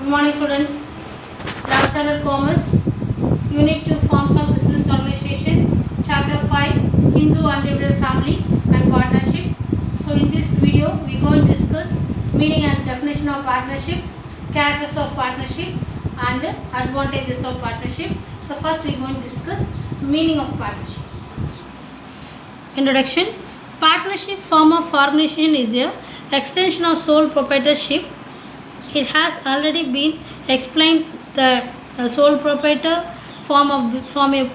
morning students. Last standard commerce, unit 2 forms of business organization, chapter 5 Hindu undivided family and partnership. So in this video we are going to discuss meaning and definition of partnership, characters of partnership and advantages of partnership. So first we are going to discuss meaning of partnership. Introduction. Partnership form of organization is a extension of sole proprietorship. It has already been explained that a sole proprietor form a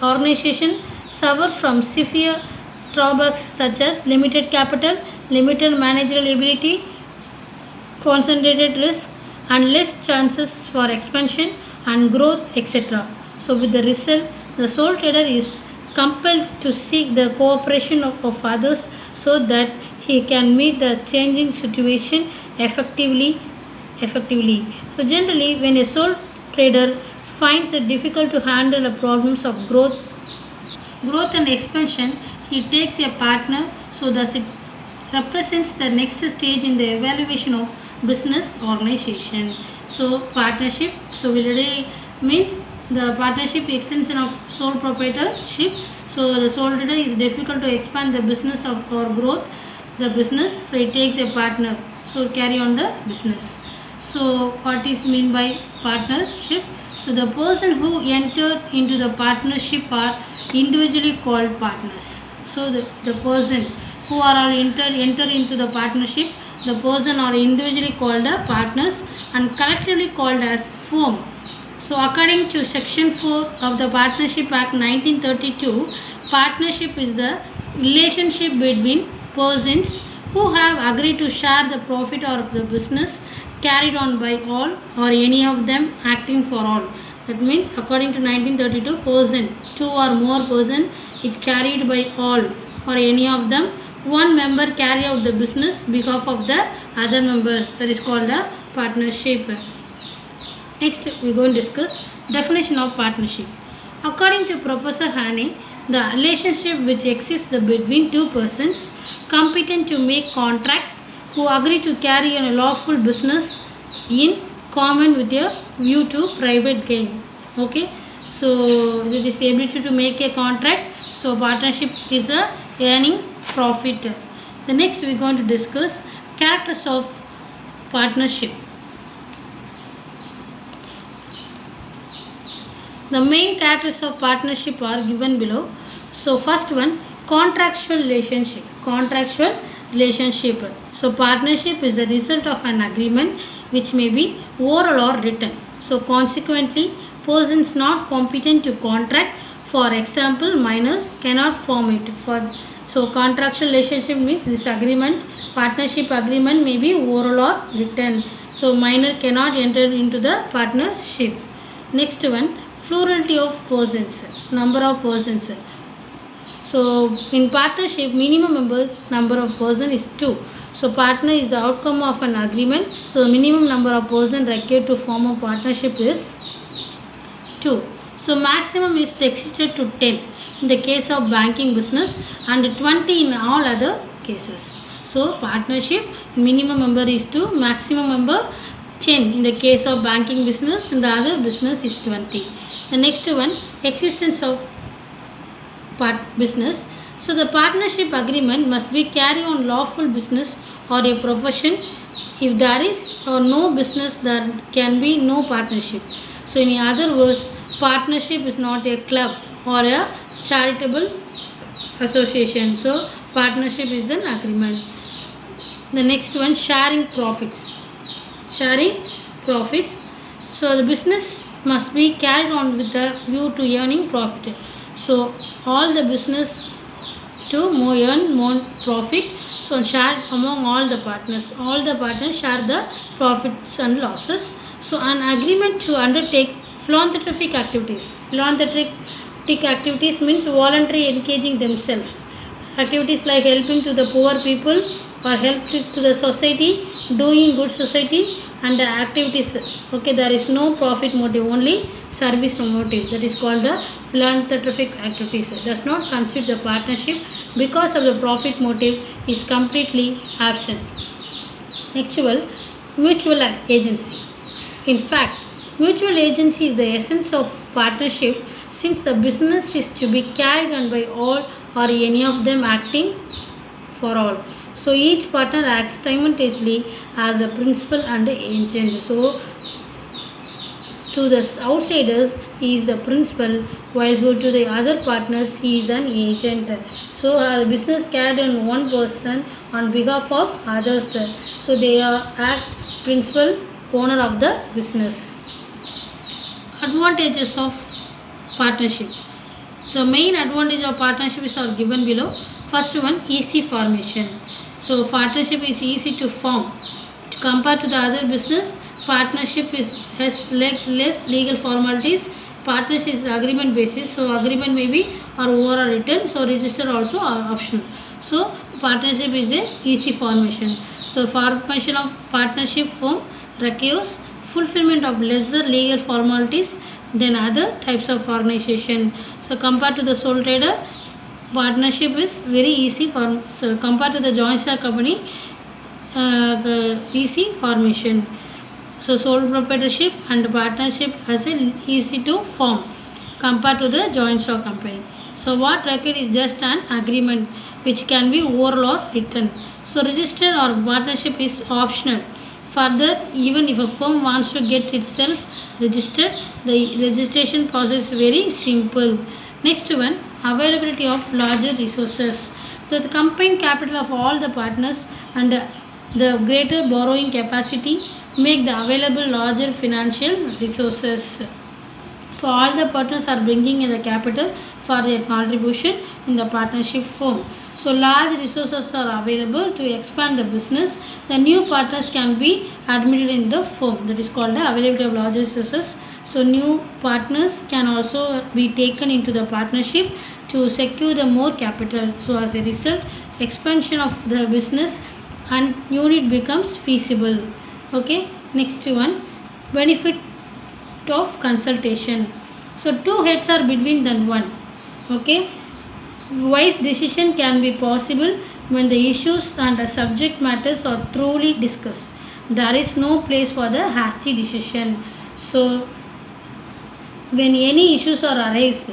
organization suffer from severe drawbacks such as limited capital, limited managerial ability, concentrated risk and less chances for expansion and growth, etc. So with the result, the sole trader is compelled to seek the cooperation of others so that he can meet the changing situation effectively. So generally, when a sole trader finds it difficult to handle the problems of growth and expansion, he takes a partner. So thus it represents the next stage in the evaluation of business organization. So partnership, so already means the partnership extension of sole proprietorship. So the sole trader is difficult to expand the business or growth the business, so it takes a partner, so carry on the business. So what is mean by partnership? So the person who entered into the partnership are individually called partners. So the person who are all enter into the partnership, the person are individually called the partners and collectively called as firm. So according to section 4 of the Partnership Act 1932, partnership is the relationship between persons who have agreed to share the profit of the business carried on by all or any of them acting for all. That means according to 1932, person, two or more person is carried by all or any of them. One member carry out the business behalf of the other members. That is called a partnership. Next we are going to discuss definition of partnership. According to Professor Haney, the relationship which exists between two persons competent to make contracts who agree to carry on a lawful business in common with a view to private gain. Okay, so it is ability to make a contract. So partnership is a earning profit. The next we are going to discuss characters of partnership. The main characters of partnership are given below. So first one, contractual relationship. So partnership is the result of an agreement which may be oral or written. So consequently, persons not competent to contract, for example minors, cannot form it. So contractual relationship means this agreement, partnership agreement may be oral or written. So minor cannot enter into the partnership. Next one, plurality of persons, number of persons. So in partnership, minimum members number of persons is 2. So partner is the outcome of an agreement. So minimum number of persons required to form a partnership is 2. So maximum is exceeded to 10 in the case of banking business and 20 in all other cases. So partnership minimum member is 2, maximum member 10 in the case of banking business, in the other business is 20. The next one, existence of business. So the partnership agreement must be carry on lawful business or a profession. If there is or no business, there can be no partnership. So in other words, partnership is not a club or a charitable association. So partnership is an agreement. The next one, sharing profits. So the business must be carried on with the view to earning profit. So all the business to earn more profit. So share among all the partners. All the partners share the profits and losses. So an agreement to undertake philanthropic activities. Philanthropic activities means voluntary engaging themselves. Activities like helping to the poor people or help to the society, doing good society and the activities. Okay, there is no profit motive, only service motive. That is called the philanthropic activities. Does not constitute the partnership because of the profit motive is completely absent. Next one, mutual agency. In fact, mutual agency is the essence of partnership since the business is to be carried on by all or any of them acting for all. So each partner acts simultaneously as a principal and agent. So to the outsiders he is the principal, while to the other partners he is an agent. So business carried on one person on behalf of others. So they are act principal owner of the business. Advantages of partnership. The main advantage of partnerships are given below. First one, easy formation. So partnership is easy to form. Compared to the other business, partnership has less legal formalities. Partnership is agreement basis, so agreement may be or over or written, so register also are optional. So partnership is a easy formation. So formation of partnership firm requires fulfillment of lesser legal formalities than other types of organization. So compared to the sole trader, partnership is very easy form. So compared to the joint stock company, the easy formation. So sole proprietorship and partnership as a easy to form compared to the joint stock company. So what required is just an agreement which can be oral or written. So registered or partnership is optional. Further, even if a firm wants to get itself registered, the registration process is very simple. Next one, availability of larger resources. So the combined capital of all the partners and the greater borrowing capacity make the available larger financial resources. So all the partners are bringing in the capital for their contribution in the partnership firm. So large resources are available to expand the business. The new partners can be admitted in the firm. That is called the availability of large resources. So new partners can also be taken into the partnership to secure the more capital. So as a result, expansion of the business and unit becomes feasible. Okay, next one, benefit of consultation. So two heads are between than one. Okay, wise decision can be possible when the issues and the subject matters are thoroughly discussed. There is no place for the hasty decision. So when any issues are raised,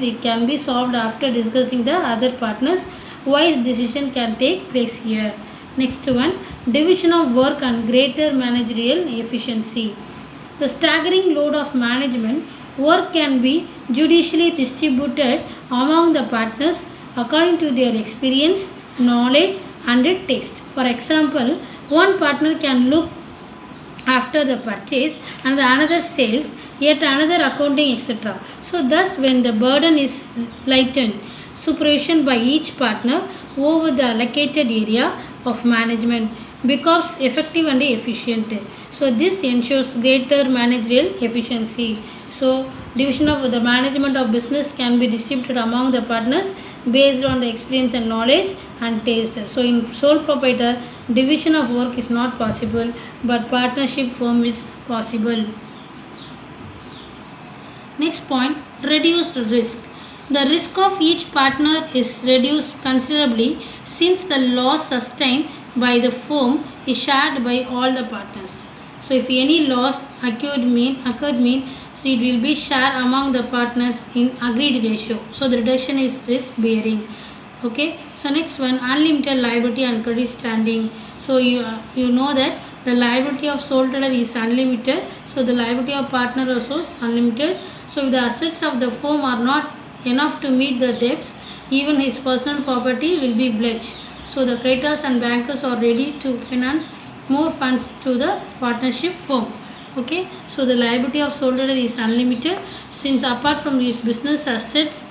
it can be solved after discussing the other partners. Wise decision can take place here. Next one, division of work and greater managerial efficiency. The staggering load of management work can be judicially distributed among the partners according to their experience, knowledge and taste. For example, one partner can look after the purchase and the another sales, yet another accounting, etc. So thus when the burden is lightened, supervision by each partner over the allocated area of management becomes effective and efficient. So this ensures greater managerial efficiency. So division of the management of business can be distributed among the partners based on the experience and knowledge and taste. So in sole proprietor, division of work is not possible, but partnership firm is possible. Next point, reduced risk. The risk of each partner is reduced considerably since the loss sustained by the firm is shared by all the partners. So if any loss occurred mean so it will be shared among the partners in agreed ratio. So the reduction is risk bearing. Okay. So next one, unlimited liability and credit standing. So you know that the liability of sole trader is unlimited. So the liability of partner also is unlimited. So if the assets of the firm are not enough to meet the debts, even his personal property will be pledged. So the creditors and bankers are ready to finance more funds to the partnership firm. Okay, so the liability of sole trader is unlimited since apart from his business assets,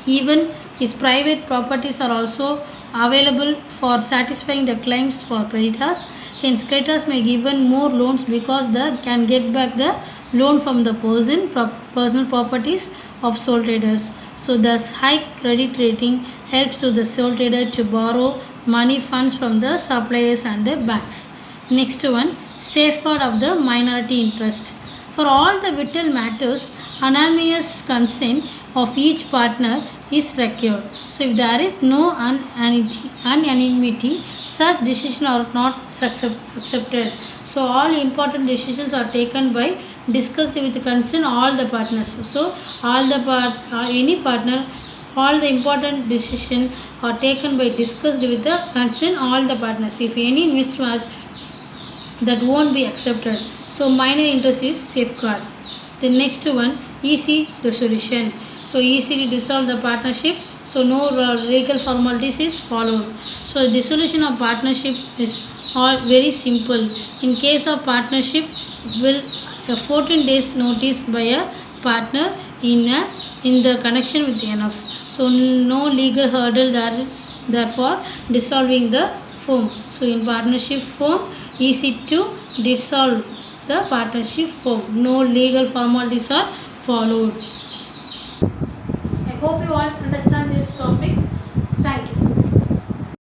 even his private properties are also available for satisfying the claims for creditors. Hence creditors may given more loans because they can get back the loan from the personal properties of sole traders. So thus high credit rating helps to the sole trader to borrow money funds from the suppliers and the banks. Next one, safeguard of the minority interest. For all the vital matters, unanimous consent of each partner is required. So, if there is no unanimity, such decisions are not accepted. So, all important decisions are taken by discussed with the consent all the partners. So, any partner, all the important decisions are taken by discussed with the consent all the partners. If any mismatch, that won't be accepted. So minor interest is safeguard. The next one, easy dissolution. So easy to dissolve the partnership. So no legal formalities is followed. So dissolution of partnership is all very simple. In case of partnership, will a 14 days notice by a partner in the connection with enough. So no legal hurdle there is therefore dissolving the firm. So in partnership firm, easy to dissolve the partnership firm. No legal formalities are followed. I hope you all understand this topic.